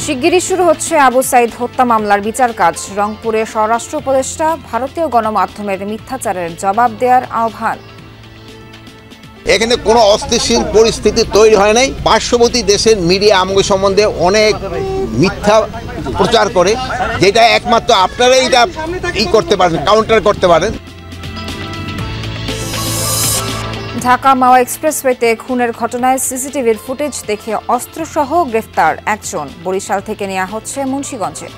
শিগগিরই শুরু হচ্ছে আবু সাইদ হত্যা মামলার বিচার কাজ। রংপুরে স্বরাষ্ট্র উপদেষ্টা ভারতীয় গণমাধ্যমের মিথ্যাচারের জবাব দেওয়ার আহ্বান। এখানে কোনো অস্থিতিশীল পরিস্থিতি তৈরি হয় নাই। পার্শ্ববর্তী দেশের মিডিয়া আমগো সম্বন্ধে অনেক মিথ্যা প্রচার করে, যেটা একমাত্র আপনারাই এটা করতে পারেন, কাউন্টার করতে পারেন। ঢাকা মাওয়া এক্সপ্রেসওয়েতে খুনের ঘটনায় সিসিটিভির ফুটেজ দেখে অস্ত্রসহ গ্রেফতার একজন। বরিশাল থেকে নেওয়া হচ্ছে মুন্সিগঞ্জে।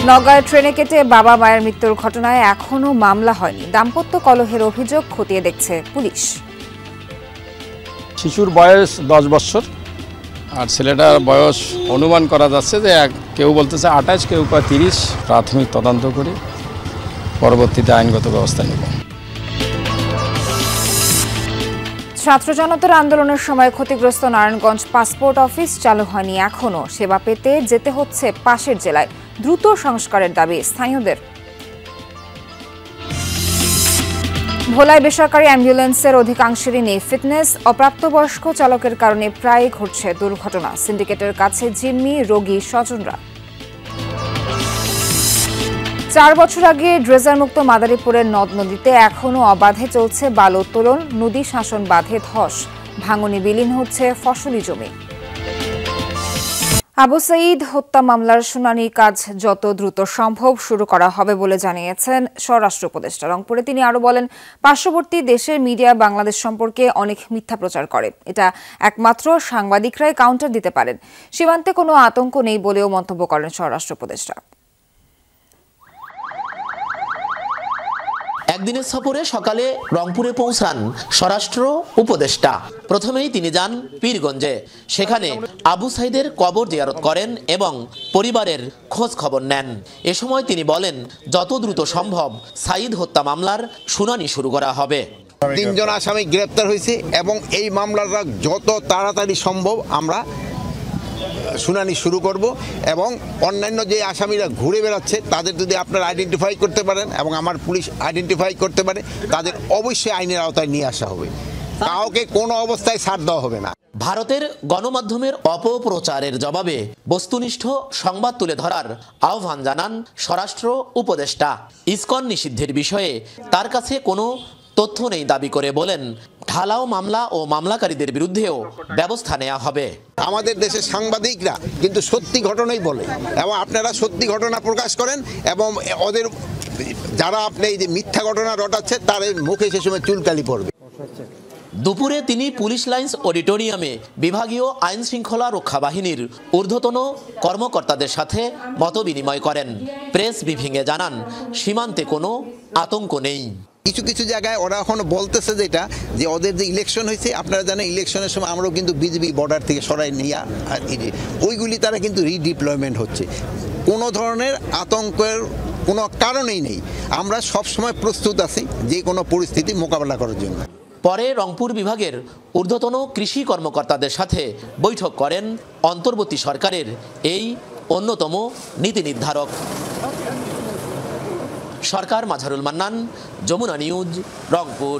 নওগাঁয় ট্রেনে কেটে বাবা মায়ের মৃত্যুর ঘটনায় এখনও মামলা হয়নি। দাম্পত্য কলহের অভিযোগ খতিয়ে দেখছে পুলিশ। শিশুর বয়স 10 বছর আর ছেলেটার বয়স অনুমান করা যাচ্ছে যে কেউ বলতেছে 28, কেউ 30। প্রাথমিক তদন্ত করে পরবর্তীতে আইনগত ব্যবস্থা নেব। ছাত্র জনতার আন্দোলনের সময় ক্ষতিগ্রস্ত নারায়ণগঞ্জ পাসপোর্ট অফিস চালু হয়নি এখনও। সেবা পেতে যেতে হচ্ছে পাশের জেলায়। দ্রুত সংস্কারের দাবি স্থানীয়দের। ভোলায় বেসরকারি অ্যাম্বুলেন্সের অধিকাংশেরই নেই ফিটনেস। অপ্রাপ্তবয়স্ক চালকের কারণে প্রায় ঘটছে দুর্ঘটনা। সিন্ডিকেটের কাছে জিম্মি রোগী স্বজনরা। 4 বছর আগে ড্রেজারমুক্ত মাদারীপুরের নদ নদীতে এখনও অবাধে চলছে বালু উত্তোলন। নদী শাসন বাঁধে ধস, ভাঙনে বিলীন হচ্ছে ফসলি জমি। আবু সাইদ হত্যা মামলার শুনানির কাজ যত দ্রুত সম্ভব শুরু করা হবে বলে জানিয়েছেন স্বরাষ্ট্র উপদেষ্টা। রংপুরে তিনি আরও বলেন, পার্শ্ববর্তী দেশের মিডিয়া বাংলাদেশ সম্পর্কে অনেক মিথ্যা প্রচার করে। এটা একমাত্র সাংবাদিকরাই কাউন্টার দিতে পারেন। সীমান্তে কোনো আতঙ্ক নেই বলেও মন্তব্য করেন স্বরাষ্ট্র উপদেষ্টা। একদিনের সফরে সকালে রংপুরে পৌঁছান স্বরাষ্ট্র উপদেষ্টা। প্রথমেই তিনি যান পীরগঞ্জে। সেখানে আবু সাইদের কবর জিয়ারত করেন এবং পরিবারের খোঁজ খবর নেন। এ সময় তিনি বলেন, যত দ্রুত সম্ভব সাইদ হত্যা মামলার শুনানি শুরু করা হবে। 3 জন আসামি গ্রেপ্তার হয়েছে এবং এই মামলাটা যত তাড়াতাড়ি সম্ভব আমরা শুনানি শুরু করব এবং অন্যান্য যে আসামিরা ঘুরে বেড়াচ্ছে তাদের যদি আপনারা আইডেন্টিফাই করতে পারেন এবং আমার পুলিশ আইডেন্টিফাই করতে পারে, তাদের অবশ্যই আইনের আওতায় নিয়ে আসা হবে। কাউকে কোনো অবস্থায় ছাড় দেওয়া হবে না। ভারতের গণমাধ্যমের অপপ্রচারের জবাবে বস্তুনিষ্ঠ সংবাদ তুলে ধরার আহ্বান জানান স্বরাষ্ট্র উপদেষ্টা। ইসকন নিষিদ্ধের বিষয়ে তার কাছে কোনো তথ্য নেই দাবি করে বলেন, ঢালাও মামলা ও মামলাকারীদের বিরুদ্ধেও ব্যবস্থা নেওয়া হবে। আমাদের দেশের সাংবাদিকরা কিন্তু সত্যি ঘটনাই বলে এবং আপনারা সত্যি ঘটনা প্রকাশ করেন এবং ওদের যারা আপনি এই যে মিথ্যা ঘটনা রটাচ্ছে তার মুখে সে সময় চুলকালি পড়বে। দুপুরে তিনি পুলিশ লাইন্স অডিটোরিয়ামে বিভাগীয় আইন শৃঙ্খলা রক্ষা বাহিনীর ঊর্ধ্বতন কর্মকর্তাদের সাথে মতবিনিময় করেন। প্রেস ব্রিফিংয়ে জানান, সীমান্তে কোনো আতঙ্ক নেই। কিছু কিছু জায়গায় ওরা এখনো বলতেছে যেটা যে ওদের যে ইলেকশন হয়েছে, আপনারা জানেন ইলেকশনের সময় আমরাও কিন্তু বিজিবি বর্ডার থেকে সরাই নিয়ে ওইগুলি তারা কিন্তু রিডিপ্লয়মেন্ট হচ্ছে। কোনো ধরনের আতঙ্কের কোনো কারণেই নেই। আমরা সবসময় প্রস্তুত আছি যে কোনো পরিস্থিতি মোকাবেলা করার জন্য। পরে রংপুর বিভাগের ঊর্ধ্বতন কৃষি কর্মকর্তাদের সাথে বৈঠক করেন অন্তর্বর্তী সরকারের এই অন্যতম নীতি নির্ধারক। সরকার মাঝারুল মান্নান, যমুনা নিউজ, রংপুর।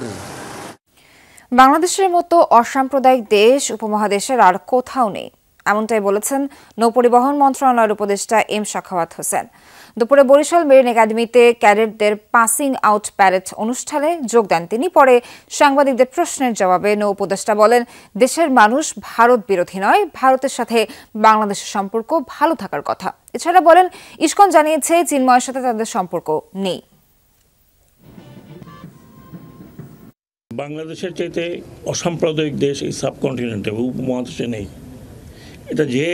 বাংলাদেশের মতো অসাম্প্রদায়িক দেশ উপমহাদেশের আর কোথাও নেই, এমনটাই বলেছেন নৌপরিবহন মন্ত্রণালয়ের উপদেষ্টা এম শাখাওয়াত হোসেন। দুপুরে বরিশাল মেরিন একাডেমিতে ক্যাডেটদের পাসিং আউট প্যারেড অনুষ্ঠানে যোগ দেন তিনি। পরে সাংবাদিকদের প্রশ্নের জবাবে নৌ উপদেষ্টা বলেন, দেশের মানুষ ভারত বিরোধী নয়, ভারতের সাথে বাংলাদেশের সম্পর্ক ভালো থাকার কথা। এছাড়া বলেন, ইসকন জানিয়েছে চিন্ময়ের সাথে তাদের সম্পর্ক নেই। বাংলাদেশের চাইতে অসাম্প্রদায়িক দেশ এই সাবকন্টিনেন্টে উপমহাদেশে নেই। এটা যে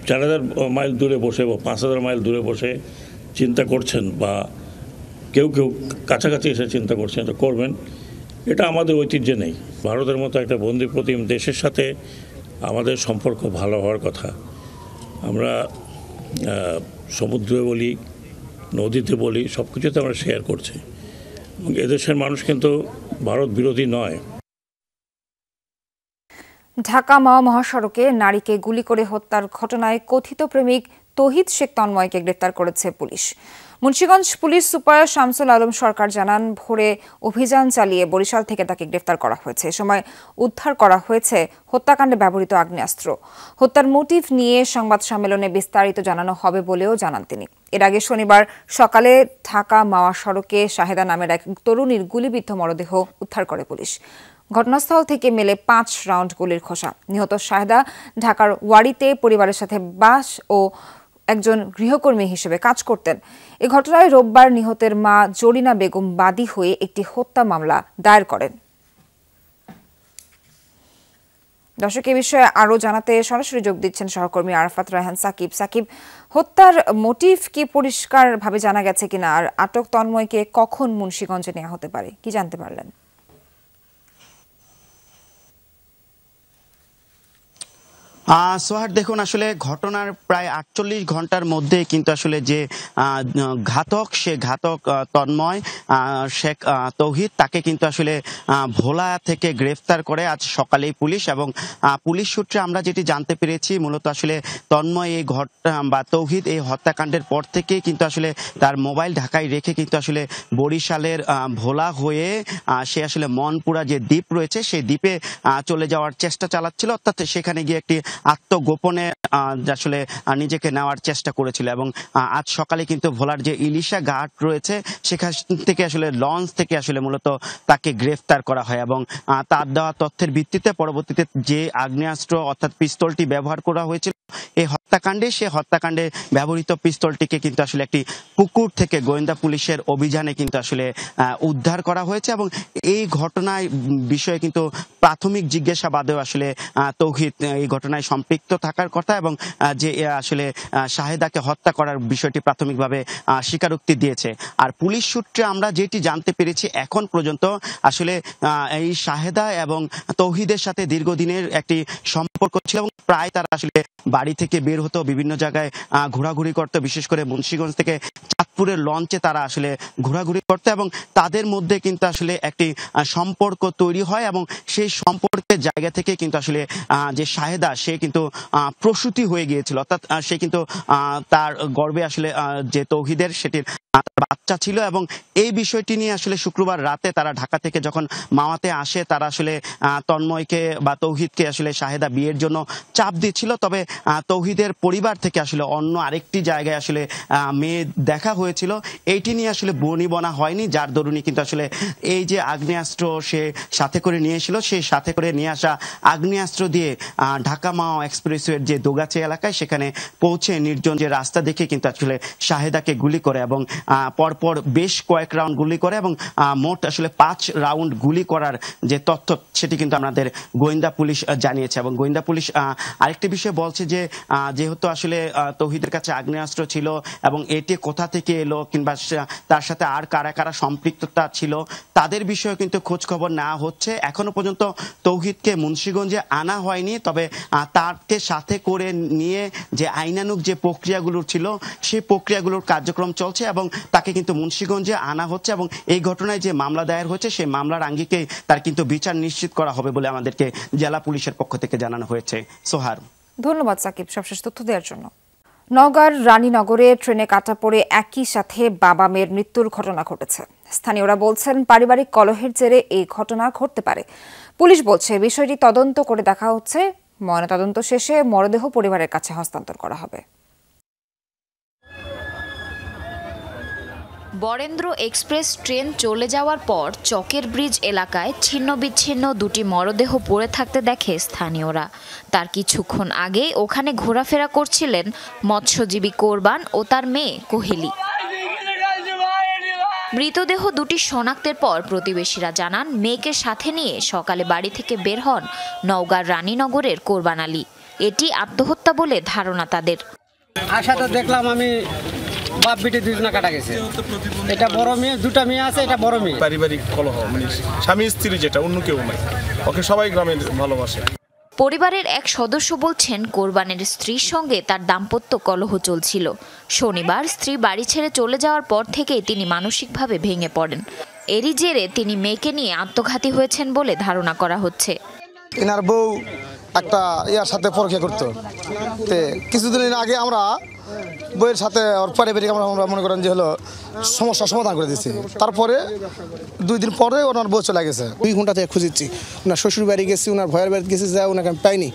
4000 মাইল দূরে বসে বা 5000 মাইল দূরে বসে চিন্তা করছেন বা কেউ কেউ কাছাকাছি এসে চিন্তা করছেন, এটা করবেন, এটা আমাদের ঐতিহ্যে নেই। ভারতের মতো একটা বন্দিপ্রতিম দেশের সাথে আমাদের সম্পর্ক ভালো হওয়ার কথা। আমরা সমুদ্রে বলি, নদীতে বলি, সব কিছুতে আমরা শেয়ার করছি। এবং এদেশের মানুষ কিন্তু ভারত বিরোধী নয়। ঢাকা মাওয়া মহাসড়কে নারীকে গুলি করে হত্যার ঘটনায় কথিত প্রেমিক তৌহিদ শেখ তন্ময়কে গ্রেফতার করেছে police. Munshiganj police super Shamsul Alam Sarkar জানান, ভোরে অভিযান চালিয়ে বরিশাল থেকে তাকে গ্রেফতার করা হয়েছে। এ সময় উদ্ধার করা হয়েছে হত্যাকাণ্ডে ব্যবহৃত আগ্নেয়াস্ত্র। হত্যার মোটিভ নিয়ে সংবাদ সম্মেলনে বিস্তারিত জানানো হবে বলেও জানান তিনি। এর আগে শনিবার সকালে ঢাকা মাওয়া সড়কে শাহেদা নামের এক তরুণীর গুলিবিদ্ধ মরদেহ উদ্ধার করে পুলিশ। ঘটনাস্থল থেকে মেলে 5 রাউন্ড গুলির খোসা। নিহত শাহেদা ঢাকার ওয়ারিতে পরিবারের সাথে বাস ও একজন গৃহকর্মী হিসেবে কাজ করতেন। এ ঘটনায় রোববার নিহতের মা জরিনা বেগম বাদী হয়ে একটি হত্যা মামলা দায়ের করেন। দর্শক, এ বিষয়ে আরো জানাতে সরাসরি যোগ দিচ্ছেন সহকর্মী আরাফাত রায়হান সাকিব। সাকিব, হত্যার মোটিভ কি পরিষ্কারভাবে জানা গেছে কিনা, আর আটক তন্ময়কে কখন মুন্সিগঞ্জে নেওয়া হতে পারে, কি জানতে পারলেন? সোহার, দেখুন, আসলে ঘটনার প্রায় 48 ঘন্টার মধ্যে কিন্তু আসলে যে ঘাতক, সে ঘাতক তন্ময় শেখ তৌহিদ, তাকে কিন্তু আসলে ভোলা থেকে গ্রেফতার করে আজ সকালেই পুলিশ। এবং পুলিশ সূত্রে আমরা যেটি জানতে পেরেছি, মূলত আসলে তন্ময় এই ঘটনা বা তৌহিদ এই হত্যাকাণ্ডের পর থেকেই কিন্তু আসলে তার মোবাইল ঢাকায় রেখে কিন্তু আসলে বরিশালের ভোলা হয়ে সে আসলে মনপুরা যে দ্বীপ রয়েছে সেই দ্বীপে চলে যাওয়ার চেষ্টা চালাচ্ছিল, অর্থাৎ সেখানে গিয়ে একটি আত্মগোপনে আসলে নিজেকে নেওয়ার চেষ্টা করেছিল। এবং আজ সকালে কিন্তু ভোলার যে ইলিশা ঘাট রয়েছে সেখান থেকে আসলে লঞ্চ থেকে আসলে মূলত তাকে গ্রেফতার করা হয়। এবং তার দেওয়া তথ্যের ভিত্তিতে পরবর্তীতে যে আগ্নেয়াস্ত্র অর্থাৎ পিস্তলটি ব্যবহার করা হয়েছিল এই হত্যাকাণ্ডে, সে হত্যাকাণ্ডে ব্যবহৃত পিস্তলটিকে কিন্তু আসলে একটি পুকুর থেকে গোয়েন্দা পুলিশের অভিযানে কিন্তু আসলে উদ্ধার করা হয়েছে। এবং এই ঘটনায় বিষয়ে কিন্তু প্রাথমিক জিজ্ঞাসাবাদেও আসলে তৌহিদ এই ঘটনায় সম্পৃক্ত থাকার কথা এবং যে আসলে শাহেদাকে হত্যা করার বিষয়টি প্রাথমিকভাবে স্বীকারোক্তি দিয়েছে। আর পুলিশ সূত্রে আমরা যেটি জানতে পেরেছি, এখন পর্যন্ত আসলে এই শাহেদা এবং তৌহিদের সাথে দীর্ঘদিনের একটি সম্পর্ক ছিল এবং প্রায় তারা আসলে বাড়ি থেকে বের হতো, বিভিন্ন জায়গায় ঘোরাঘুরি করতো, বিশেষ করে মুন্সিগঞ্জ থেকে চাঁদপুরের লঞ্চে তারা আসলে ঘোরাঘুরি করতো এবং তাদের মধ্যে কিন্তু আসলে একটি সম্পর্ক তৈরি হয়। এবং সেই সম্পর্কের জায়গা থেকে কিন্তু আসলে যে শাহেদা, সে কিন্তু প্রসূতি হয়ে গিয়েছিল, অর্থাৎ সে কিন্তু তার গর্ভে আসলে যে তৌহিদের সেটির বাচ্চা ছিল। এবং এই বিষয়টি নিয়ে আসলে শুক্রবার রাতে তারা ঢাকা থেকে যখন মাওয়াতে আসে, তারা আসলে তন্ময়কে বা তৌহিদকে আসলে শাহেদা বিয়ের জন্য চাপ দিচ্ছিল। তবে তৌহিদের পরিবার থেকে আসলে অন্য আরেকটি জায়গায় আসলে মেয়ে দেখা হয়েছিল, এইটি নিয়ে আসলে বনিবনা হয়নি, যার দরুনই কিন্তু আসলে এই যে আগ্নেয়াস্ত্র সে সাথে করে নিয়ে এসেছিল, সেই সাথে করে নিয়ে আসা আগ্নেয়াস্ত্র দিয়ে ঢাকা মাওয়া এক্সপ্রেসওয়ের যে দোগাছি এলাকায় সেখানে পৌঁছে নির্জন যে রাস্তা দেখে কিন্তু আসলে শাহেদাকে গুলি করে এবং পরপর বেশ কয়েক রাউন্ড গুলি করে এবং মোট আসলে 5 রাউন্ড গুলি করার যে তথ্য সেটি কিন্তু আমাদের গোয়েন্দা পুলিশ জানিয়েছে। এবং গোয়েন্দা পুলিশ আরেকটি বিষয় বলছে যে যেহেতু আসলে তৌহিদের কাছে আগ্নেয়াস্ত্র ছিল এবং এটি কোথা থেকে এলো কিংবা তার সাথে আর কারা কারা সম্পৃক্ততা ছিল তাদের বিষয়ে কিন্তু খোঁজ খবর নেওয়া হচ্ছে। এখনো পর্যন্ত তৌহিদকে মুন্সিগঞ্জে আনা হয়নি, তবে তাকে সাথে করে নিয়ে যে আইনানুগ যে প্রক্রিয়াগুলো ছিল সেই প্রক্রিয়াগুলোর কার্যক্রম চলছে এবং তাকে কিন্তু মুন্সিগঞ্জে আনা হচ্ছে। এবং এই ঘটনায় যে মামলা দায়ের হয়েছে সেই মামলার আঙ্গিকে তার কিন্তু বিচার নিশ্চিত করা হবে বলে আমাদেরকে জেলা পুলিশের পক্ষ থেকে জানানো হয়েছে। সোহার, ধন্যবাদ সাকিব সবশেষ তথ্য দেওয়ার জন্য। নওগাঁর রানীনগরে ট্রেনে কাটা পড়ে একই সাথে বাবা মেয়ের মৃত্যুর ঘটনা ঘটেছে। স্থানীয়রা বলছেন পারিবারিক কলহের জেরে এই ঘটনা ঘটতে পারে। পুলিশ বলছে বিষয়টি তদন্ত করে দেখা হচ্ছে, ময়নাতদন্ত শেষে মরদেহ পরিবারের কাছে হস্তান্তর করা হবে। বরেন্দ্র এক্সপ্রেস ট্রেন চলে যাওয়ার পর চকের ব্রিজ এলাকায় ছিন্নবিচ্ছিন্ন দুটি মরদেহ পড়ে থাকতে দেখে স্থানীয়রা। তার কিছুক্ষণ আগে ওখানে ঘোরাফেরা করছিলেন মৎস্যজীবী কোরবান ও তার মেয়ে কোহেলি। মৃতদেহ দুটি শনাক্তের পর প্রতিবেশীরা জানান মেয়েকে সাথে নিয়ে সকালে বাড়ি থেকে বের হন নওগাঁর রানীনগরের কোরবান আলী। এটি আত্মহত্যা বলে ধারণা তাদের। আশাতে দেখলাম আমি বাপ বেটে দুজনা কাটা গেছে। এটা বড় মেয়ে, দুটা মেয়ে আছে, এটা বড় মেয়ে। পারিবারিক কলহ মানে স্বামী স্ত্রী, যেটা অন্য কেউ নাই, ওকে সবাই গ্রামে ভালোবাসে। পরিবারের এক সদস্য বলছেন কোরবানের স্ত্রীর সঙ্গে তার দাম্পত্য কলহ চলছিল। শনিবার স্ত্রী বাড়ি ছেড়ে চলে যাওয়ার পর থেকেই তিনি মানসিকভাবে ভেঙে পড়েন। এরই জেরে তিনি মেয়েকে নিয়ে আত্মঘাতী হয়েছেন বলে ধারণা করা হচ্ছে। এনার বউ একটা ইয়ার সাথে পরীক্ষা করতো, কিছুদিন আগে আমরা বইয়ের সাথে ওর পারিবারিক আমরা মনে করেন যে হলো সমস্যার সমাধান করে দিচ্ছি। তারপরে 2 দিন পরে ওনার বউ চলে গেছে। 2 ঘন্টা থেকে খুঁজেছি, ওনার শ্বশুর বাড়ি গেছি, ওনার ভয়ের বাড়ি গেছি, যা ওনাকে আমি পাইনি।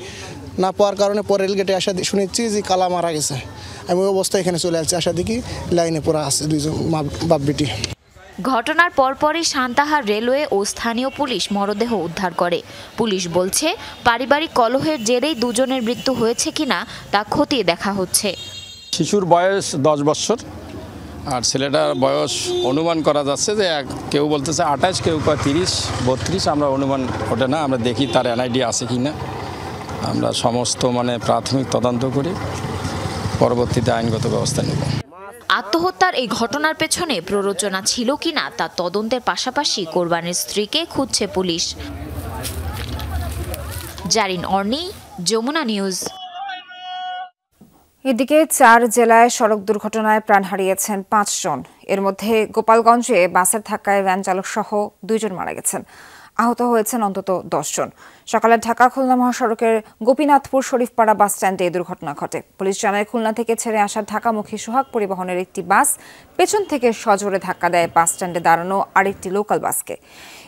না পাওয়ার কারণে পরে রেলগেটে আসা শুনেছি যে কালা মারা গেছে। আমি ওই অবস্থায় এখানে চলে আসছি, আসা দেখি লাইনে পড়া আছে 2 জন বাপ বেটি। ঘটনার পরপরই সান্তাহার রেলওয়ে ও স্থানীয় পুলিশ মরদেহ উদ্ধার করে। পুলিশ বলছে পারিবারিক কলহের জেরেই দুজনের মৃত্যু হয়েছে কিনা তা খতিয়ে দেখা হচ্ছে। শিশুর বয়স 10 বছর আর ছেলেটার বয়স অনুমান করা যাচ্ছে যে কেউ বলতেছে 28, কেউ 30, 32, আমরা অনুমান ওঠে না, আমরা দেখি তার এনআইডি আছে কি না। আমরা সমস্ত প্রাথমিক তদন্ত করি, পরবর্তীতে আইনগত ব্যবস্থা নেব। আত্মহত্যার এই ঘটনার পেছনে প্ররোচনা ছিল কিনা তা তদন্তের পাশাপাশি কোরবানের স্ত্রীকে খুঁজছে পুলিশ। জারিন অর্নি, যমুনা নিউজ। এদিকে 4 জেলায় সড়ক দুর্ঘটনায় প্রাণ হারিয়েছেন 5 জন। এর মধ্যে গোপালগঞ্জে বাসের ধাক্কায় ভ্যান চালক সহ 2 জন মারা গেছেন। আহত হয়েছেন অন্তত 10 জন। সকালে ঢাকা খুলনা মহাসড়কের গোপীনাথপুর শরীফপাড়া বাস স্ট্যান্ডে এই দুর্ঘটনা ঘটে। পুলিশ জানায় খুলনা থেকে ছেড়ে আসা ঢাকামুখী সোহাগ পরিবহনের একটি বাস পেছন থেকে সজোরে ধাক্কা দেয় বাস স্ট্যান্ডে দাঁড়ানো আরেকটি লোকাল বাসকে।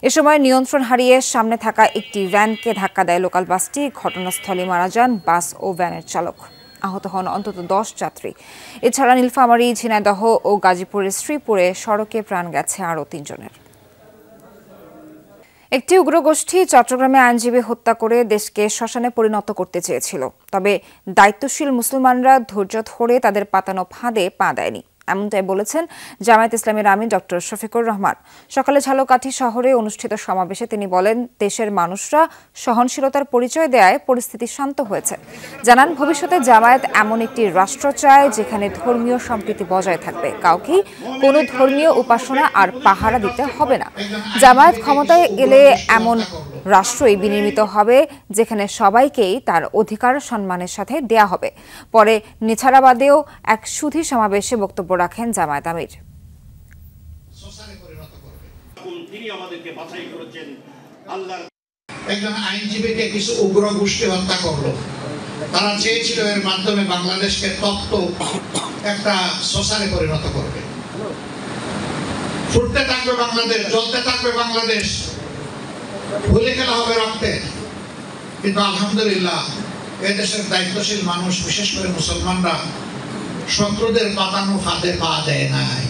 এ সময় নিয়ন্ত্রণ হারিয়ে সামনে থাকা একটি ভ্যানকে ধাক্কা দেয় লোকাল বাসটি। ঘটনাস্থলে মারা যান বাস ও ভ্যানের চালক। আহত হন অন্তত 10 যাত্রী। এছাড়া নীলফামারী, ঝিনাইদহ ও গাজীপুরের শ্রীপুরে সড়কে প্রাণ গেছে আরও 3 জনের। একটি উগ্রগোষ্ঠী চট্টগ্রামে আইনজীবী হত্যা করে দেশকে শ্মশানে পরিণত করতে চেয়েছিল। তবে দায়িত্বশীল মুসলমানরা ধৈর্য ধরে তাদের পাতানো ফাঁদে পা দেয়নি, এমনটাই বলেছেন জামায়াত ইসলামীর আমির ডক্টর শফিকুর রহমান। সকালে ঝালকাঠি শহরে অনুষ্ঠিত সমাবেশে তিনি বলেন, দেশের মানুষরা সহনশীলতার পরিচয় দেয়ায় পরিস্থিতি শান্ত হয়েছে। জানান, ভবিষ্যতে জামায়াত এমন একটি রাষ্ট্র চায় যেখানে ধর্মীয় সম্প্রীতি বজায় থাকবে, কাউকে কোনো ধর্মীয় উপাসনা আর পাহারা দিতে হবে না। জামায়াত ক্ষমতায় এলে এমন রাষ্ট্রই বিনির্মিত হবে যেখানে সবাইকেই তার অধিকার সম্মানের সাথে দেয়া হবে। পরে নেছারাবাদেও এক সুধী সমাবেশে বক্তব্য রাখেন জামায়াত আমির। একজন আইনজীবীকে কিছু উগ্র গোষ্ঠী হত্যা করলো। তারা চেয়েছিল এর মাধ্যমে বাংলাদেশকে তপ্ত একটা শ্মশানে পরিণত করবে। ফুটতে থাকবে বাংলাদেশ, জ্বলতে থাকবে বাংলাদেশ, ভুলে গেলে হবে রক্তে। কিন্তু আলহামদুলিল্লাহ এদেশের দায়িত্বশীল মানুষ, বিশেষ করে মুসলমানরা, শত্রুদের পাতানো ফাঁদে পা দেয় নাই।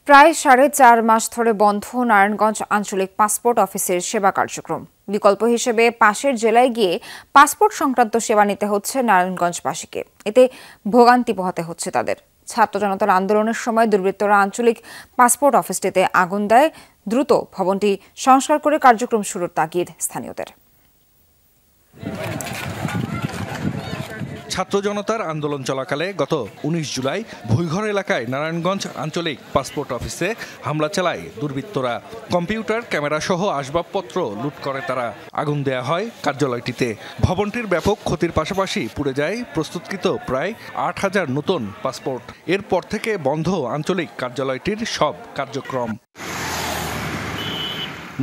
প্রায় 4.5 মাস ধরে বন্ধ নারায়ণগঞ্জ আঞ্চলিক পাসপোর্ট অফিসের সেবা কার্যক্রম। বিকল্প হিসেবে পাশের জেলায় গিয়ে পাসপোর্ট সংক্রান্ত সেবা নিতে হচ্ছে নারায়ণগঞ্জবাসীকে। এতে ভোগান্তি পোহাতে হচ্ছে তাদের। ছাত্র জনতার আন্দোলনের সময় দুর্বৃত্তরা আঞ্চলিক পাসপোর্ট অফিসটিতে আগুন দেয়। দ্রুত ভবনটি সংস্কার করে কার্যক্রম শুরুর তাগিদ স্থানীয়দের। ছাত্র জনতার আন্দোলন চলাকালে গত 19 জুলাই ভুইঘর এলাকায় নারায়ণগঞ্জ আঞ্চলিক পাসপোর্ট অফিসে হামলা চালায় দুর্বৃত্তরা। কম্পিউটার, ক্যামেরা সহ আসবাবপত্র লুট করে তারা। আগুন দেয়া হয় কার্যালয়টিতে। ভবনটির ব্যাপক ক্ষতির পাশাপাশি পুড়ে যায় প্রস্তুতকৃত প্রায় 8000 নতুন পাসপোর্ট। এরপর থেকে বন্ধ আঞ্চলিক কার্যালয়টির সব কার্যক্রম।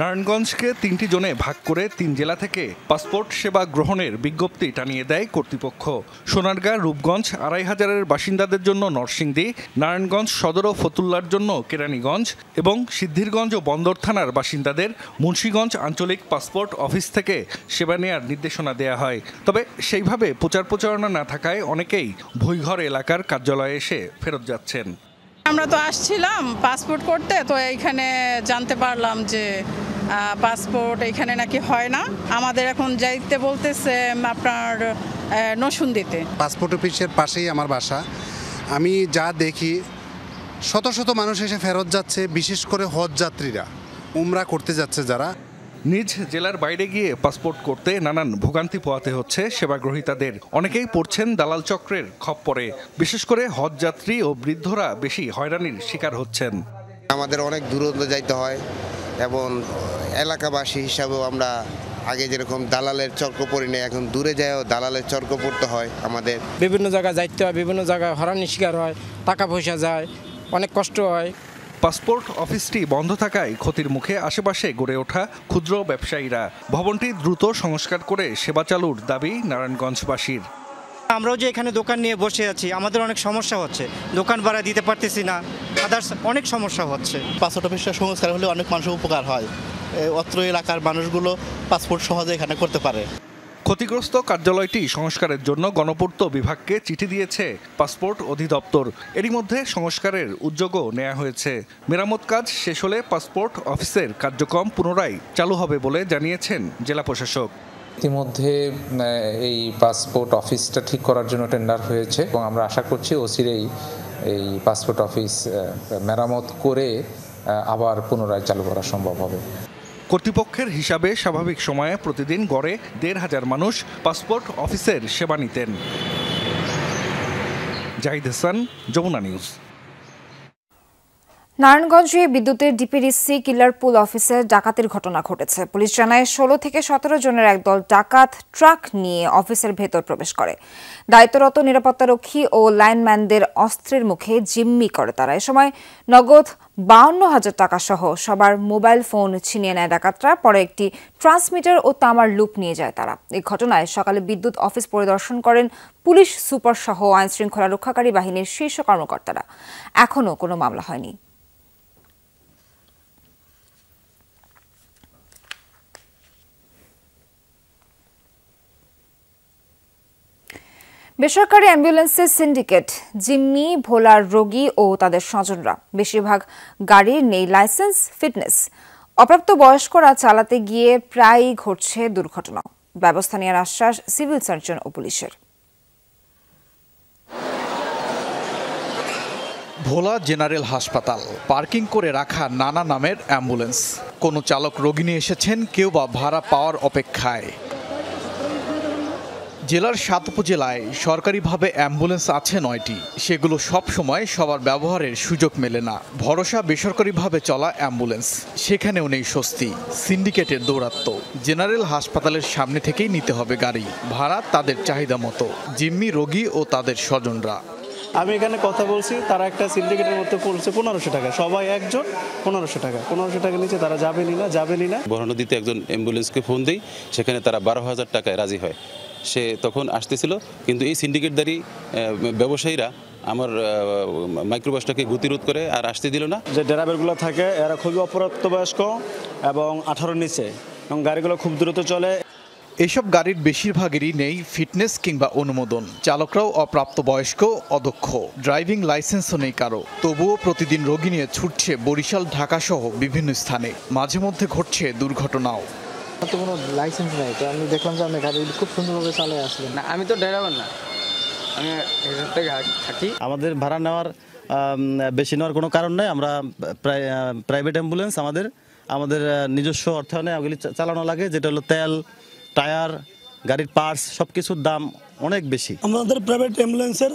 নারায়ণগঞ্জকে 3টি জোনে ভাগ করে 3 জেলা থেকে পাসপোর্ট সেবা গ্রহণের বিজ্ঞপ্তি টানিয়ে দেয় কর্তৃপক্ষ। সোনারগাঁ, রূপগঞ্জ, 2500-এর বাসিন্দাদের জন্য নরসিংদী, নারায়ণগঞ্জ সদর ও ফতুল্লার জন্য কেরানীগঞ্জ এবং সিদ্ধিরগঞ্জ ও বন্দর থানার বাসিন্দাদের মুন্সিগঞ্জ আঞ্চলিক পাসপোর্ট অফিস থেকে সেবা নেয়ার নির্দেশনা দেয়া হয়। তবে সেইভাবে প্রচার প্রচারণা না থাকায় অনেকেই ভুইঘর এলাকার কার্যালয়ে এসে ফেরত যাচ্ছেন। আমরা তো আসছিলাম পাসপোর্ট করতে, তো এইখানে জানতে পারলাম যে পাসপোর্ট এখানে নাকি হয় না। আমাদের এখন যাইতে বলতেছে আপনার নরসিংদীতে। পাসপোর্ট অফিসের পাশেই আমার বাসা। আমি যা দেখি শত শত মানুষ এসে ফেরত যাচ্ছে, বিশেষ করে হজ যাত্রীরা, উমরা করতে যাচ্ছে যারা। নিজ জেলার বাইরে গিয়ে পাসপোর্ট করতে নানান ভোগান্তি পোহাতে হচ্ছে সেবাগ্রহীতাদের। অনেকেই পড়ছেন দালাল চক্রের খপ্পরে। বিশেষ করে হজ যাত্রী ও বৃদ্ধরা বেশি হয়রানির শিকার হচ্ছেন। আমাদের অনেক দূরত্ব যাইতে হয় এবং এলাকাবাসী হিসাবেও আমরা আগে যেরকম দালালের চক্র পড়ি না, এখন দূরে যায়ও দালালের চক্র পড়তে হয় আমাদের। বিভিন্ন জায়গায় যাইতে হয়, বিভিন্ন জায়গায় হয়রানির শিকার হয়, টাকা পয়সা যায়, অনেক কষ্ট হয়। পাসপোর্ট অফিসটি বন্ধ থাকায় ক্ষতির মুখে আশেপাশে গড়ে ওঠা ক্ষুদ্র ব্যবসায়ীরা। ভবনটি দ্রুত সংস্কার করে সেবা চালুর দাবি নারায়ণগঞ্জবাসীর। আমরাও যে এখানে দোকান নিয়ে বসে আছি, আমাদের অনেক সমস্যা হচ্ছে, দোকান ভাড়া দিতে পারতেছি না, আদার্স অনেক সমস্যা হচ্ছে। পাসপোর্ট অফিসটা সংস্কার হলে অনেক মানুষের উপকার হয়, অত্র এলাকার মানুষগুলো পাসপোর্ট সহজে এখানে করতে পারে। ক্ষতিগ্রস্ত কার্যালয়টি সংস্কারের জন্য গণপূর্ত বিভাগকে চিঠি দিয়েছে পাসপোর্ট অধিদপ্তর। এরই মধ্যে সংস্কারের উদ্যোগও নেওয়া হয়েছে। মেরামত কাজ শেষ হলে পাসপোর্ট অফিসের কার্যক্রম পুনরায় চালু হবে বলে জানিয়েছেন জেলা প্রশাসক। ইতিমধ্যে এই পাসপোর্ট অফিসটা ঠিক করার জন্য টেন্ডার হয়েছে এবং আমরা আশা করছি অচিরেই এই পাসপোর্ট অফিস মেরামত করে আবার পুনরায় চালু করা সম্ভব হবে। কর্তৃপক্ষের হিসাবে স্বাভাবিক সময়ে প্রতিদিন গড়ে ১৫০০ মানুষ পাসপোর্ট অফিসের সেবা নিতেন। জাহিদ হাসান, যমুনা নিউজ। নারায়ণগঞ্জে বিদ্যুতের ডিপিডিসি কিলারপুল অফিসে ডাকাতির ঘটনা ঘটেছে। পুলিশ জানায় ১৬ থেকে ১৭ জনের একদল ডাকাত ট্রাক নিয়ে অফিসের ভেতর প্রবেশ করে। দায়িত্বরত নিরাপত্তারক্ষী ও লাইনম্যানদের অস্ত্রের মুখে জিম্মি করে তারা। এ সময় নগদ ৫২,০০০ টাকা সহ সবার মোবাইল ফোন ছিনিয়ে নেয় ডাকাতরা। পরে একটি ট্রান্সমিটার ও তামার লুপ নিয়ে যায় তারা। এই ঘটনায় সকালে বিদ্যুৎ অফিস পরিদর্শন করেন পুলিশ সুপার সহ আইনশৃঙ্খলা রক্ষাকারী বাহিনীর শীর্ষ কর্মকর্তারা। এখনও কোনো মামলা হয়নি। বেসরকারি অ্যাম্বুলেন্সের সিন্ডিকেট জিম্মি, ভোলার রোগী ও তাদের স্বজনরা। বেশিরভাগ গাড়ির নেই লাইসেন্স, ফিটনেস। অপ্রাপ্ত বয়স্করা চালাতে গিয়ে প্রায়ই ঘটছে দুর্ঘটনা। ব্যবস্থা নেওয়ার আশ্বাস সিভিল সার্জন ও পুলিশের। ভোলা জেনারেল হাসপাতাল, পার্কিং করে রাখা নানা নামের অ্যাম্বুলেন্স। কোনো চালক রোগী নিয়ে এসেছেন, কেউ বা ভাড়া পাওয়ার অপেক্ষায়। জেলার ৭ উপজেলায় সরকারিভাবে অ্যাম্বুলেন্স আছে ৯টি। সেগুলো সব সময় সবার ব্যবহারের সুযোগ মেলে না। ভরসা বেসরকারিভাবে চলা অ্যাম্বুলেন্স, সেখানেও নেই স্বস্তি। সিন্ডিকেটের দৌরাত্ম্য। জেনারেল হাসপাতালের সামনে থেকেই নিতে হবে গাড়ি, ভাড়া তাদের চাহিদা মতো। জিম্মি, রোগী ও তাদের স্বজনরা। আমি এখানে কথা বলছি, তারা একটা সিন্ডিকেটের মধ্যে পড়ছে ১৫০০ টাকা, সবাই একজন ১৫০০ টাকা। ১৫০০ টাকা নিচে তারা যাবেনই না। বরহানদীতে একজন অ্যাম্বুলেন্সকে ফোন দিই, সেখানে তারা ১২,০০০ টাকায় রাজি হয়। সে তখন আসতেছিল, কিন্তু এই সিন্ডিকেটদারি ব্যবসায়ীরা আমার মাইক্রোবাসটাকে গতিরোধ করে আর আসতে দিল না। যে ড্রাইভারগুলো থাকে এরা খুবই অপ্রাপ্তবয়স্ক এবং 18-র নিচে, এবং গাড়িগুলো খুব দ্রুত চলে। এসব গাড়ির বেশিরভাগেরই নেই ফিটনেস কিংবা অনুমোদন। চালকরাও অপ্রাপ্তবয়স্ক, অদক্ষ। ড্রাইভিং লাইসেন্সও নেই কারো। তবুও প্রতিদিন রোগী নিয়ে ছুটছে বরিশাল, ঢাকা সহ বিভিন্ন স্থানে। মাঝে মধ্যে ঘটছে দুর্ঘটনাও। তো কোনো লাইসেন্স নেই, তো আমি দেখলাম যে আপনি গাড়ি খুব সুন্দরভাবে চালিয়ে আসলেন। না, আমি তো ড্রাইভার না, আমি এখান থেকে থাকি। আমাদের ভাড়া নেওয়ার বেশি নেওয়ার কোনো কারণ নেই। আমরা প্রাইভেট অ্যাম্বুলেন্স, আমাদের নিজস্ব অর্থায়নে ওগুলি চালানো লাগে, যেটা হলো তেল, টায়ার, গাড়ির পার্টস, সব কিছুর দাম অনেক বেশি। আমাদের প্রাইভেট অ্যাম্বুলেন্সের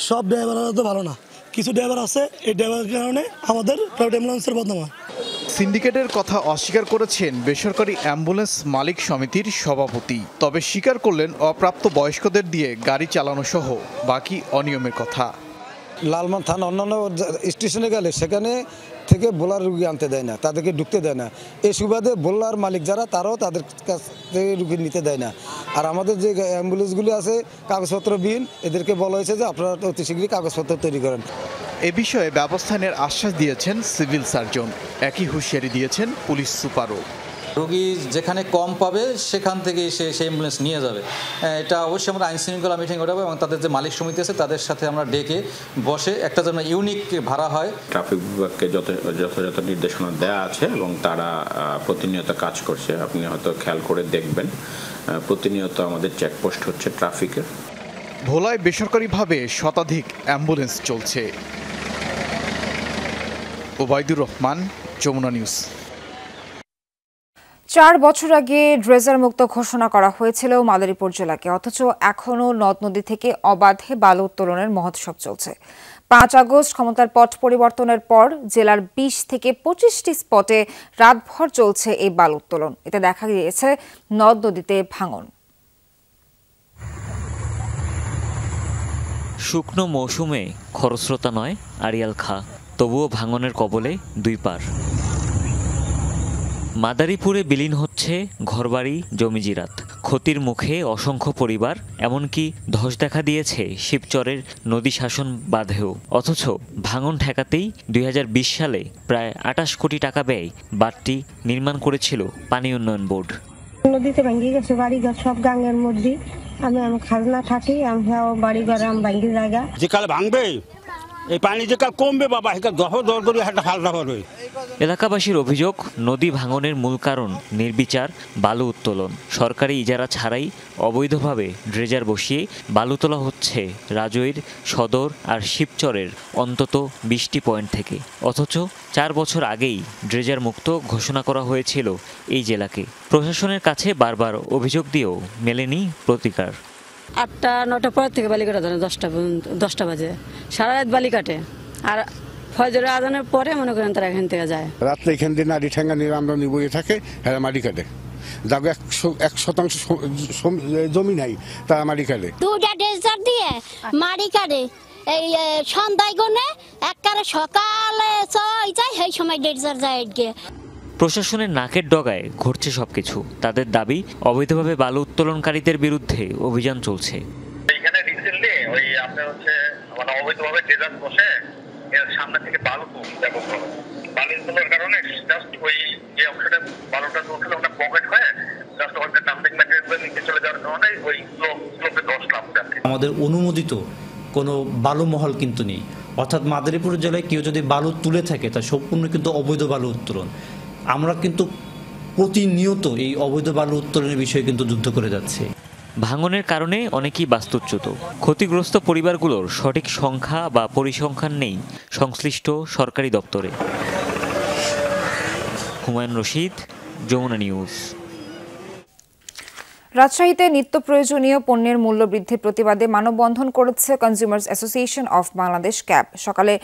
সব ড্রাইভাররা তো ভালো না, কিছু ড্রাইভার আছে, এই ড্রাইভারের কারণে আমাদের প্রাইভেট অ্যাম্বুলেন্সের বদনাম হয়। সিন্ডিকেটের কথা অস্বীকার করেছেন বেসরকারি অ্যাম্বুলেন্স মালিক সমিতির সভাপতি। তবে স্বীকার করলেন অপ্রাপ্ত বয়স্কদের দিয়ে গাড়ি চালানো সহ বাকি অনিয়মের কথা। লালমান থানা অন্যান্য স্টেশনে গেলে সেখানে থেকে বোলার রুগী আনতে দেয় না, তাদেরকে ঢুকতে দেয় না। এই সুবাদে বোলার মালিক যারা, তারাও তাদের কাছ থেকে রুগী নিতে দেয় না। আর আমাদের যে অ্যাম্বুলেন্সগুলি আছে কাগজপত্রবিহীন, এদেরকে বলা হয়েছে যে আপনারা অতি শীঘ্রই কাগজপত্র তৈরি করেন। এ বিষয়ে ব্যবস্থা নেওয়ার আশ্বাস দিয়েছেন সিভিল সার্জন। একই হুঁশিয়ারি দিয়েছেন পুলিশ সুপারও। রোগী যেখানে কম পাবে সেখান থেকে সেই অ্যাম্বুলেন্স নিয়ে যাবে। এটা অবশ্যই আমরা আইন শৃঙ্খলা মিটিং ঘটাবো এবং তাদের যে মালিক সমিতি আছে তাদের সাথে আমরা ডেকে বসে একটা যেন ইউনিক ভাড়া হয়। ট্রাফিক বিভাগকে যথাযথ নির্দেশনা দেওয়া আছে এবং তারা প্রতিনিয়ত কাজ করছে। আপনি হয়তো খেয়াল করে দেখবেন, প্রতিনিয়ত আমাদের চেকপোস্ট হচ্ছে ট্রাফিকের। ভোলায় বেসরকারিভাবে শতাধিক অ্যাম্বুলেন্স চলছে। ওবায়দুর রহমান, যমুনা নিউজ। 4 বছর আগে ড্রেজার মুক্ত ঘোষণা করা হয়েছিল মাদারীপুর জেলাকে, অথচ এখনও নদ নদী থেকে অবাধে বালু উত্তোলনের মহোৎসব চলছে। 5 আগস্ট ক্ষমতার পট পরিবর্তনের পর জেলার 20 থেকে 25টি স্পটে রাতভর চলছে এই বালু উত্তোলন। এতে দেখা গিয়েছে নদ নদীতে ভাঙন। শুকনো মৌসুমে খরস্রোতা নয় আড়িয়াল খাঁ, তবুও ভাঙনের কবলে দুই পার। মাদারীপুরে বিলীন হচ্ছে হচ্ছে ঘরবাড়ি জমিজিরাত। ক্ষতির মুখে অসংখ্য পরিবার, এমনকি ধস দেখা দিয়েছে শিবচরের নদী শাসন বাঁধেও। অথচ ভাঙন ঠেকাতেই 2020 সালে প্রায় 28 কোটি টাকা ব্যয় বাঁধটি নির্মাণ করেছিল পানি উন্নয়ন বোর্ড। নদীতে ভেঙে গেছে বাড়িঘর সব গাঙ্গের মধ্যে। আমি খাজনা থাকি, আমি বাড়িঘর ভাঙ্গি জায়গা যে কাল ভাঙবে, এই পানি যে কাল কমবে বাবা, দর করে একটা ফালটা হবে। এলাকাবাসীর অভিযোগ, নদী ভাঙনের মূল কারণ নির্বিচার বালু উত্তোলন। সরকারি ইজারা ছাড়াই অবৈধভাবে ড্রেজার বসিয়ে বালু তোলা হচ্ছে রাজৈর, সদর আর শিবচরের অন্তত 20টি পয়েন্ট থেকে। অথচ 4 বছর আগেই ড্রেজার মুক্ত ঘোষণা করা হয়েছিল এই জেলাকে। প্রশাসনের কাছে বারবার অভিযোগ দিয়েও মেলেনি প্রতিকার। 8টা-9টার পর থেকে বালি কাটা ধরে 10টা বাজে সারা রাত বালি কাটে, আর ফজরের আজানের পরে মনে করেন তারা এখান থেকে যায়। রাত্রে এখান দিয়ে নারী ঠেঙ্গা নিয়ে আমরা নিবয়ে থাকে, হ্যাঁ মাটি কাটে। যাকে 1% জমি নাই তারা মাটি কাটে। 2টা ড্রেজার দিয়ে মাটি কাটে, এই সন্ধ্যায় গনে একবারে সকালে যায়, সেই সময় ড্রেজার যায়। প্রশাসনের নাকের ডগায় ঘটছে সবকিছু। তাদের দাবি, অবৈধভাবে বালু উত্তোলনকারীদের বিরুদ্ধে অভিযান চলছে। এখানে রিসেন্টলি ওই আপনার হচ্ছে মানে অবৈধভাবে ড্রেজার বসে এর সামনে থেকে বালু বালু তোলার কারণে জাস্ট ওই যে অংশটা বালুটা উঠলে ওটা পকেট হয়ে জাস্ট ওখানে ডাম্পিং ম্যাটেরিয়াল নিচে চলে যাওয়ার কারণে ওই স্লোপে 10 লাখ টাকা। আমাদের অনুমোদিত কোনো বালু মহল কিন্তু নেই, অর্থাৎ মাদারীপুর জেলায় কেউ যদি বালু তুলে থাকে তা সম্পূর্ণ কিন্তু অবৈধ বালু উত্তোলন। আমরা কিন্তু প্রতিনিয়ত এই অবৈধ বালু উত্তোলনের বিষয়ে কিন্তু যুদ্ধ করে যাচ্ছি। ভাঙনের কারণে অনেকেই বাস্তুচ্যুত। ক্ষতিগ্রস্ত পরিবারগুলোর সঠিক সংখ্যা বা পরিসংখ্যান নেই সংশ্লিষ্ট সরকারি দপ্তরে। হুমায়ুন রশিদ, যমুনা নিউজ। রাজশাহীতে নিত্য প্রয়োজনীয় পণ্যের মূল্য বৃদ্ধির প্রতিবাদে মানববন্ধন করেছে consumers association of Bangladesh cab. সকালে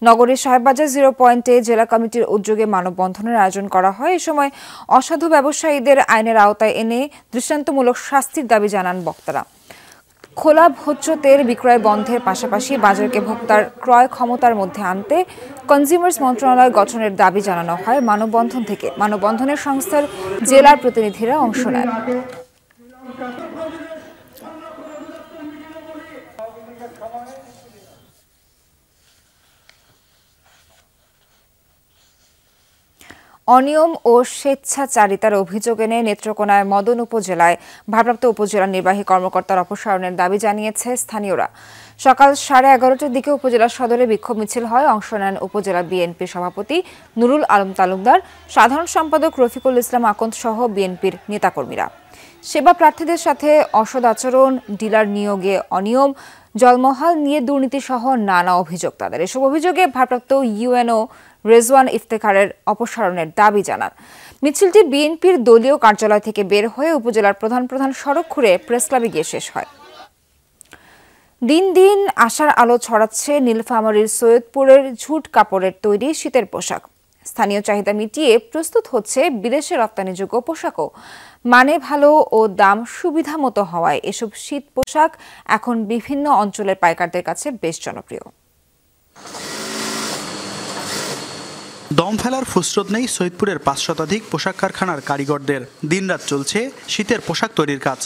নগরীর সাহেববাজার 0 পয়েন্টে জেলা কমিটির উদ্যোগে মানববন্ধনের আয়োজন করা হয়। এ সময় অসাধু ব্যবসায়ীদের আইনের আওতায় এনে দৃষ্টান্তমূলক শাস্তির দাবি জানান বক্তারা। খোলা ভোজ্য তেল বিক্রয় বন্ধের পাশাপাশি বাজারকে ভোক্তার ক্রয় ক্ষমতার মধ্যে আনতে কনজিউমার্স মন্ত্রণালয় গঠনের দাবি জানানো হয় মানববন্ধন থেকে। মানববন্ধনের সংস্থার জেলার প্রতিনিধিরা অংশ নেন। অনিয়ম ও স্বেচ্ছাচারিতার অভিযোগ এনে নেত্রকোনায় মদন উপজেলায় ভারপ্রাপ্ত উপজেলা নির্বাহী কর্মকর্তার অপসারণের দাবি জানিয়েছে স্থানীয়রা। সকাল 11:30টার দিকে উপজেলা সদরে বিক্ষোভ মিছিল হয়। অংশ নেন উপজেলা বিএনপি সভাপতি নুরুল আলম তালুকদার, সাধারণ সম্পাদক রফিকুল ইসলাম আকন্দ সহ বিএনপির নেতাকর্মীরা। সেবা প্রার্থীদের সাথে অসৎ আচরণ, ডিলার নিয়োগে অনিয়ম, জলমহাল নিয়ে দুর্নীতি সহ নানা অভিযোগ তাদের। এসব অভিযোগে ভারপ্রাপ্ত ইউএনও রেজওয়ান ইফতেখারের অপসারণের দাবি জানান। মিছিলটি বিএনপির দলীয় কার্যালয় থেকে বের হয়ে উপজেলার প্রধান সড়ক ঘুরে প্রেসক্লাবে গিয়ে শেষ হয়। দিন দিন আশার আলো ছড়াচ্ছে নীলফামারীর সৈয়দপুরের ঝুট কাপড়ের তৈরি শীতের পোশাক। স্থানীয় চাহিদা মিটিয়ে প্রস্তুত হচ্ছে বিদেশে রপ্তানিযোগ্য পোশাকও। মানে ভালো ও দাম সুবিধা মতো হওয়ায় এসব শীত পোশাক এখন বিভিন্ন অঞ্চলের পাইকারদের কাছে বেশ জনপ্রিয়। দম ফেলার ফুসরত নেই সৈয়দপুরের 5 শতাধিক পোশাক কারখানার কারিগরদের। দিনরাত চলছে শীতের পোশাক তৈরির কাজ।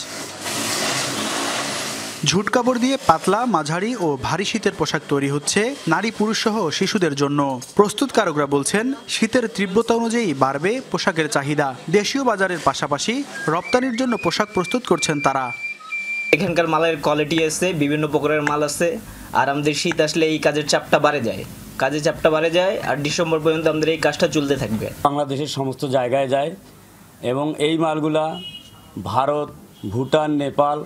ঝুট কাপড় দিয়ে পাতলা, মাঝারি ও ভারী শীতের পোশাক তৈরি হচ্ছে নারী, পুরুষ সহ শিশুদের জন্য। প্রস্তুতকারকরা বলছেন, শীতের তীব্রতা অনুযায়ী বাড়বে পোশাকের চাহিদা। দেশীয় বাজারের পাশাপাশি রপ্তানির জন্য পোশাক প্রস্তুত করছেন তারা। এখানকার মালের কোয়ালিটি আছে, বিভিন্ন প্রকারের মাল আছে, আর আমাদের শীত আসলে এই কাজের চাপটা বাড়ে যায়, আর ডিসেম্বর পর্যন্ত আমাদের এই কাজটা চলতে থাকবে। বাংলাদেশের সমস্ত জায়গায় যায় এবং এই মালগুলা ভারত, ভুটান, নেপাল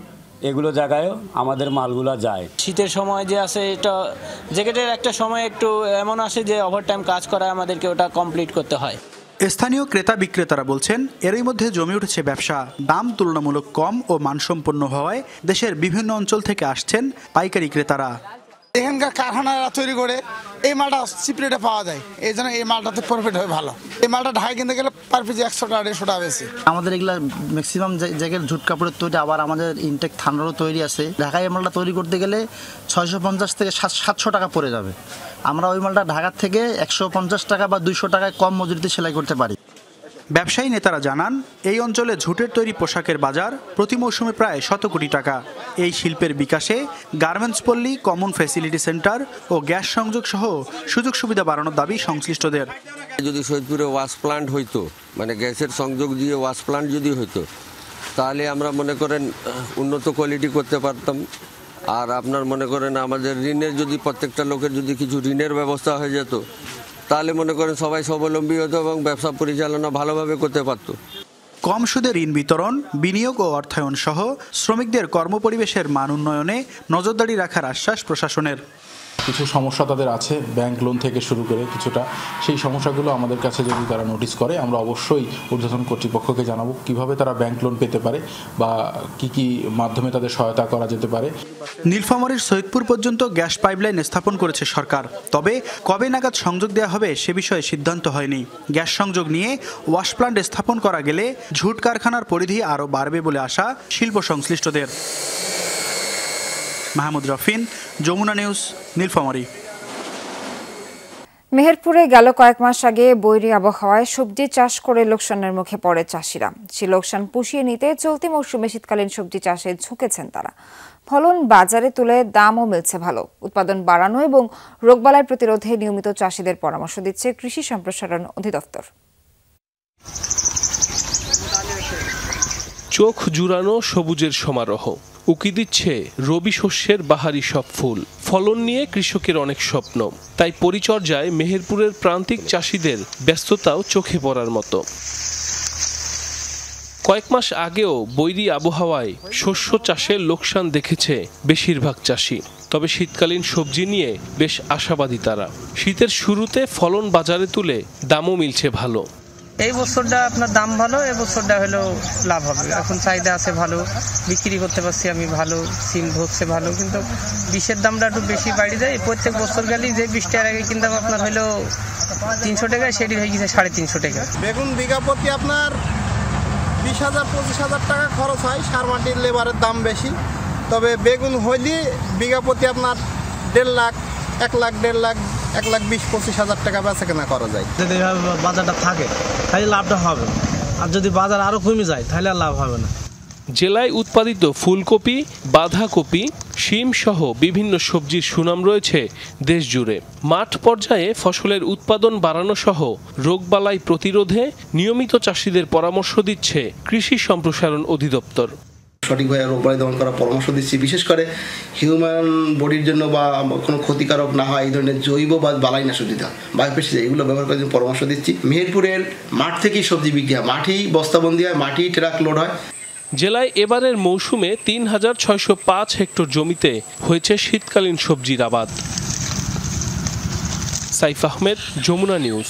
এগুলো জায়গায়ও আমাদের মালগুলা যায়। শীতের সময় যে আছে, এটা জ্যাকেটের একটা সময় একটু এমন আসে যে ওভারটাইম কাজ করায় আমাদেরকে ওটা কমপ্লিট করতে হয়। স্থানীয় ক্রেতা বিক্রেতারা বলছেন, এরই মধ্যে জমে উঠেছে ব্যবসা। দাম তুলনামূলক কম ও মানসম্পন্ন হওয়ায় দেশের বিভিন্ন অঞ্চল থেকে আসছেন পাইকারি ক্রেতারা। এখানকার কারখানারা তৈরি করে এই মালটা চিপ রেটে পাওয়া যায়, এই জন্য এই মালটাতে প্রফিট হয় ভালো। এই মালটা ঢাকায় কিনতে গেলে পার পিস 100 টাকা 150 টাকা বেশি। আমাদের এগুলা ম্যাক্সিমাম জায়গায় ঝুট কাপড়ের তৈরি, আবার আমাদের ইনটেক থানারও তৈরি আছে। ঢাকায় এই মালটা তৈরি করতে গেলে 650 থেকে 700 টাকা পড়ে যাবে। আমরা ওই মালটা ঢাকার থেকে 150 টাকা বা 200 টাকায় কম মজুরিতে সেলাই করতে পারি। ব্যবসায়ী নেতারা জানান এই অঞ্চলে ঝুটের তৈরি পোশাকের বাজার প্রতি মৌসুমে প্রায় 100 কোটি টাকা। এই শিল্পের বিকাশে গার্মেন্টস পল্লী, কমন ফ্যাসিলিটি সেন্টার ও গ্যাস সংযোগ সহ সুযোগ সুবিধা বাড়ানোর দাবি সংশ্লিষ্টদের। যদি সৈয়দপুরে ওয়াশ প্লান্ট হইতো, মানে গ্যাসের সংযোগ দিয়ে ওয়াশ প্লান্ট যদি হইতো, তাহলে আমরা মনে করেন উন্নত কোয়ালিটি করতে পারতাম। আর আপনার মনে করেন আমাদের ঋণের যদি প্রত্যেকটা লোকের যদি কিছু ঋণের ব্যবস্থা হয়ে যেত, তাহলে মনে করেন সবাই স্বাবলম্বী হতো এবং ব্যবসা পরিচালনা ভালোভাবে করতে পারত। কম সুদে ঋণ বিতরণ, বিনিয়োগ ও অর্থায়ন সহ শ্রমিকদের কর্মপরিবেশের মান উন্নয়নে নজরদারি রাখার আশ্বাস প্রশাসনের। কিছু সমস্যা তাদের আছে, ব্যাংক লোন থেকে শুরু করে কিছুটা, সেই সমস্যাগুলো আমাদের কাছে যদি তারা নোটিশ করে আমরা অবশ্যই ঊর্ধ্বতন কর্তৃপক্ষকে জানাবো কিভাবে তারা ব্যাংক লোন পেতে পারে বা কি মাধ্যমে তাদের সহায়তা করা যেতে পারে। নীলফামারীর সৈয়দপুর পর্যন্ত গ্যাস পাইপলাইন স্থাপন করেছে সরকার, তবে কবে নাগাদ সংযোগ দেওয়া হবে সে বিষয়ে সিদ্ধান্ত হয়নি। গ্যাস সংযোগ নিয়ে ওয়াশ প্লান্ট স্থাপন করা গেলে ঝুট কারখানার পরিধি আরও বাড়বে বলে আশা শিল্প সংশ্লিষ্টদের। মাহমুদ রফিন, যমুনা নিউজ, নীলফামারী। মেহেরপুরে গেল কয়েক মাস আগে বৈরী আবহাওয়ায় সবজি চাষ করে লোকসানের মুখে পড়ে চাষিরা। সেই লোকসান পুষিয়ে নিতে চলতি মৌসুমে শীতকালীন সবজি চাষে ঝুঁকেছেন তারা। ফলন বাজারে তুলে দামও মিলছে ভালো। উৎপাদন বাড়ানো এবং রোগবালাই প্রতিরোধে নিয়মিত চাষিদের পরামর্শ দিচ্ছে কৃষি সম্প্রসারণ অধিদপ্তর। চোখ জুড়ানো সবুজের সমারোহ, উকি দিচ্ছে রবি শস্যের বাহারি সব ফুল। ফলন নিয়ে কৃষকের অনেক স্বপ্ন, তাই পরিচর্যায় মেহেরপুরের প্রান্তিক চাষিদের ব্যস্ততাও চোখে পড়ার মতো। কয়েক মাস আগেও বৈরী আবহাওয়ায় শস্য চাষে লোকসান দেখেছে বেশিরভাগ চাষি। তবে শীতকালীন সবজি নিয়ে বেশ আশাবাদী তারা। শীতের শুরুতে ফলন বাজারে তুলে দামও মিলছে ভালো। এই বছরটা আপনার দাম ভালো, এই বছরটা হলো লাভ হবে। এখন চাহিদা আছে ভালো, বিক্রি করতে পারছি আমি ভালো, সিম ধরছে ভালো, কিন্তু বিষের দামটা একটু বেশি বাড়ি যায়। প্রত্যেক বছর গেলেই যে 20 টাকার আগে কিনতাম আপনার হলো 300 টাকা, সেটি হয়ে গেছে 350 টাকা। বেগুন বিঘা প্রতি আপনার 20,000-25,000 টাকা খরচ হয়, সার মাটির লেবারের দাম বেশি। তবে বেগুন হইলে বিঘা প্রতি আপনার 1.5 লাখ, 1 লাখ, 1.5 লাখ, 1,20,000-25,000 টাকা বেচা কেনা করা যায়। যদি বাজারটা থাকে তাহলে লাভটা হবে, আর যদি বাজার আরো কমে যায় তাহলে আর লাভ হবে না। জেলায় উৎপাদিত ফুলকপি, বাঁধাকপি, শিম সহ বিভিন্ন সবজির সুনাম রয়েছে দেশ জুড়ে। মাঠ পর্যায়ে ফসলের উৎপাদন বাড়ানো সহ রোগবালাই প্রতিরোধে নিয়মিত চাষিদের পরামর্শ দিচ্ছে কৃষি সম্প্রসারণ অধিদপ্তর। সঠিকভাবে রোগবালাই দমন করার পরামর্শ দিচ্ছি, বিশেষ করে হিউম্যান বডির জন্য বা কোনো ক্ষতিকারক না হয় এই ধরনের জৈব বা বালাইনাশক যেটা বায়োপেস্টিসাইড এগুলো ব্যবহার করার জন্য পরামর্শ দিচ্ছি। মেহেরপুরের মাঠ থেকেই সবজি বিক্রি হয়, মাঠেই বস্তাবন্দি হয়, মাঠেই ট্রাক লোড হয়। জেলায় এবারের মৌসুমে 3,605 হেক্টর জমিতে হয়েছে শীতকালীন সবজির আবাদ। সাইফ আহমেদ, যমুনা নিউজ।